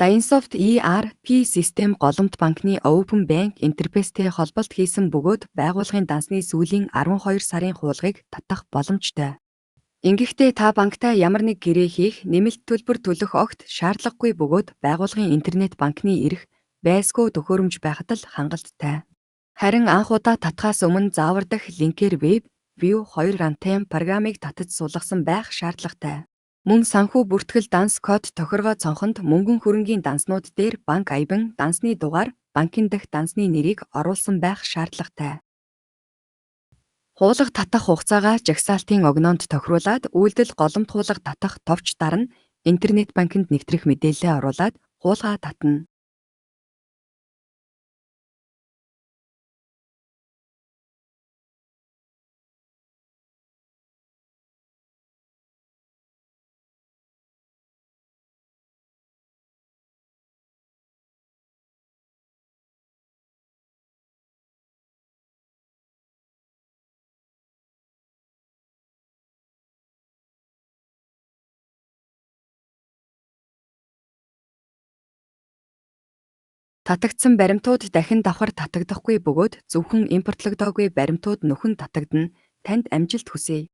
Dainsoft ERP систем голомт банкны Open Bank интерфейстэй холболт хийсэн бөгөөд байгууллагын дансны сүүлийн 12 сарын хуулгыг татах боломжтой. Ингэхдээ та банктай ямар нэг гэрээ хийх, нэмэлт төлбөр төлөх огт шаардлагагүй бөгөөд байгууллагын интернет банкны эрх байсгүй төхөөрөмж байхад л хангалттай. Харин анх удаа татахаас өмнө заавар дахь линкээр веб view 2 runtime программыг татаж суулгасан байх шаардлагатай. Мөн санхүү бүртгэл данс код тохиргоо цонхонд мөнгөн хөрөнгийн данснууд дээр банк аяван дансны дугаар, банкын дахь дансны нэрийг оруулсан байх шаардлагатай. Хуулга татах хугацаагаа жагсаалтын огноонд тохируулаад үйлдэл голомт хуулга татах товч дарна интернет банкнд нэвтрэх мэдээлэлээ оруулаад хуулгаа татна. Татагдсан баримтууд дахин давхар татагдахгүй бөгөөд зөвхөн импортлогдоогүй баримтууд нөхөн татагдана. Танд амжилт хүсье.